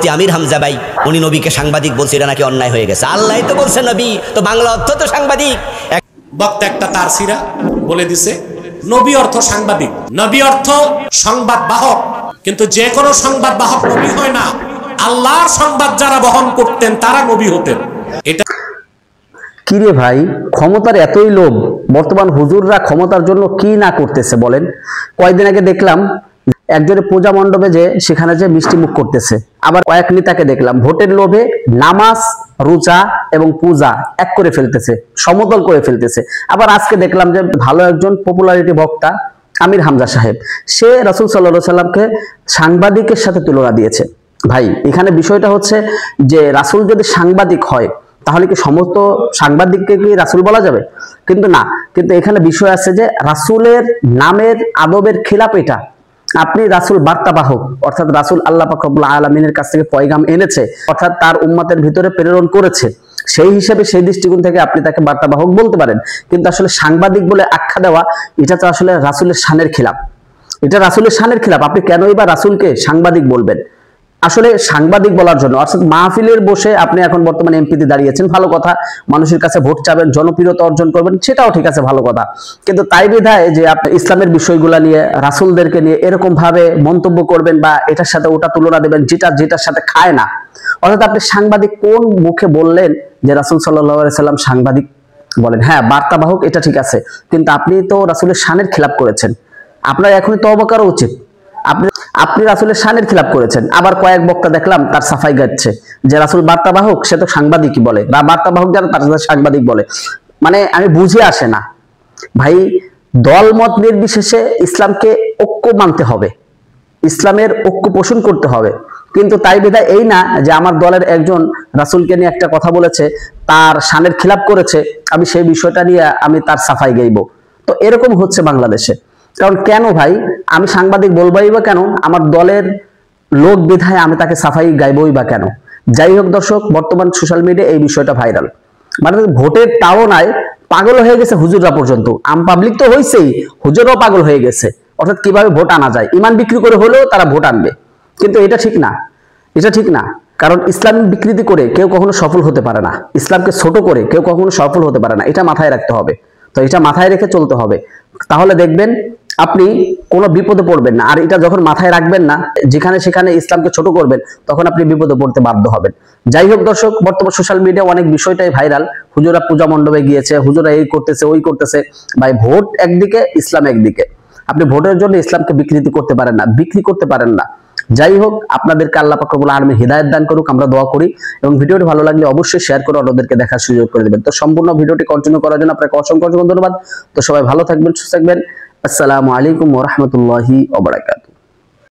মুফতি আমির হামজা ভাই উনি নবীকে সাংবাদিক বলছে, এটা নাকি অন্যায় হয়ে গেছে। আল্লাহ তো বলছে নবী, তো বাংলা অর্থ তো সাংবাদিক। বক্তা একটা তার সিরা বলে দিছে নবী অর্থ সাংবাদিক, নবী অর্থ সংবাদ বাহক, কিন্তু যে কোনো সংবাদ বাহক নবী হয় না। আল্লাহর সংবাদ যারা বহন করতেন তারা নবী হতেন। এটা কিরে ভাই, ক্ষমতার এতই লোভ, বর্তমান হুজুররা ক্ষমতার জন্য কি না করতেছে বলেন। কয়েকদিন আগে দেখলাম একজনের পূজা মণ্ডপে যে সেখানে যে মিষ্টি মুখ করতেছে, আবার কয়েক নেতাকে দেখলাম ভোটের লোভে নামাজ রোজা এবং পূজা এক করে ফেলতেছে, সমতল করে ফেলতেছে। আবার আজকে দেখলাম যে ভালো একজন পপুলারিটি বক্তা আমির হামজা সাহেব, সে রাসূল সাল্লাল্লাহু আলাইহি সাল্লামকে সাংবাদিকের সাথে তুলনা দিয়েছে। ভাই এখানে বিষয়টা হচ্ছে যে রাসূল যদি সাংবাদিক হয় তাহলে কি সমস্ত সাংবাদিককে কি রাসূল বলা যাবে? কিন্তু না, কিন্তু এখানে বিষয় আছে যে রাসূলের নামের আদবের খিলাফ এটা। আপনি রাসূল বার্তাবাহক, অর্থাৎ রাসূল আল্লাহ পাক রব্বুল আলামিনের কাছ থেকে পয়গাম এনেছে, অর্থাৎ তার উম্মতের ভিতরে প্রেরণ করেছে, সেই হিসেবে সেই দৃষ্টিকোণ থেকে আপনি তাকে বার্তাবাহক বলতে পারেন। কিন্তু আসলে সাংবাদিক বলে আখ্যা দেওয়া এটা তো আসলে রাসূলের শানের খিলাফ, এটা রাসূলের শানের খিলাফ। আপনি কেনই বা রাসূলকে সাংবাদিক বলবেন? আসলে সাংবাদিক বলার জন্য, অর্থাৎ মাহফিলের বসে আপনি এখন বর্তমানে এমপিতে দাঁড়িয়েছেন, ভালো কথা, মানুষের কাছে ভোট চাবেন, জনপ্রিয়তা অর্জন করবেন, সেটাও ঠিক আছে, ভালো কথা। কিন্তু তাই বিধায় যে আপনি ইসলামের বিষয়গুলো নিয়ে রাসূলদেরকে নিয়ে এরকম ভাবে মন্তব্য করবেন বা এটার সাথে ওটা তুলনা দেবেন যেটার সাথে খায় না। অর্থাৎ আপনি সাংবাদিক কোন মুখে বললেন যে রাসূল সাল্লাল্লাহু আলাইহি সাল্লাম সাংবাদিক বলেন? হ্যাঁ, বার্তাবাহক এটা ঠিক আছে, কিন্তু আপনি তো রাসূলের শানের খিলাফ করেছেন। আপনার এখনই তওবা করা উচিত। আপনি রাসূলের শানের খিলাফ করেছেন। আবার কয়েক বক্তা দেখলাম তার সাফাই গাচ্ছে যে রাসূল বার্তাবাহক, সে তো সাংবাদিকই বলে, বা বার্তাবাহক যারা তার সাথে সাংবাদিক বলে। মানে আমি বুঝে আসে না ভাই, দলমত নির্বিশেষে ইসলামকে ঐক্য মানতে হবে, ইসলামের ঐক্য পোষণ করতে হবে। কিন্তু তাই বিধায় এই না যে আমার দলের একজন রাসূলকে নিয়ে একটা কথা বলেছে, তার শানের খিলাফ করেছে, আমি সেই বিষয়টা নিয়ে আমি তার সাফাই গাইব। তো এরকম হচ্ছে বাংলাদেশে। কারণ কেন ভাই, আমি সাংবাদিক বলবই বা কেন? আমার দলের লোক বিধায় আমি তাকে সাফাই গাইবই বা কেন? যাই হোক দর্শক, বর্তমান সোশ্যাল মিডিয়ায় এই বিষয়টা ভাইরাল। মানে ভোটের তাও নাই, পাগল হয়ে গেছে হুজুররা পর্যন্ত। আম পাবলিক তো হয়েছেই, হুজুররাও পাগল হয়ে গেছে। অর্থাৎ কিভাবে ভোট আনা যায়, ইমান বিক্রি করে হলেও তারা ভোট আনবে। কিন্তু এটা ঠিক না, এটা ঠিক না। কারণ ইসলাম বিকৃতি করে কেউ কখনো সফল হতে পারে না, ইসলামকে ছোট করে কেউ কখনো সফল হতে পারে না, এটা মাথায় রাখতে হবে। তো এটা মাথায় রেখে চলতে হবে, তাহলে দেখবেন আপনি কোনো বিপদে পড়বেন না। আর এটা যখন মাথায় রাখবেন না, যেখানে সেখানে ইসলামকে ছোট করবেন, তখন আপনি বিপদে পড়তে বাধ্য হবেন। যাই হোক দর্শক, বর্তমান সোশ্যাল মিডিয়া অনেক বিষয়টাই ভাইরাল। হুজুরা পূজা মণ্ডপে গিয়েছে, হুজুরা এই করতেছে ওই করতেছে। ভাই ভোট একদিকে, ইসলাম একদিকে। আপনি ভোটের জন্য ইসলামকে বিকৃতি করতে পারেন না, বিক্রি করতে পারেন না। যাই হোক, আপনাদেরকে আল্লাহ পাক রব্বুল আলামিন হিদায়াত দান করুক, আমরা দোয়া করি। এবং ভিডিওটি ভালো লাগলে অবশ্যই শেয়ার করে অন্যদেরকে দেখার সুযোগ করে দেবেন। তো সম্পূর্ণ ভিডিওটি কন্টিনিউ করার জন্য আপনাকে অসংখ্য ধন্যবাদ। তো সবাই ভালো থাকবেন, সুস্থ থাকবেন। আসসালামু আলাইকুম ওয়া রাহমাতুল্লাহি ওয়া বারাকাতুহু।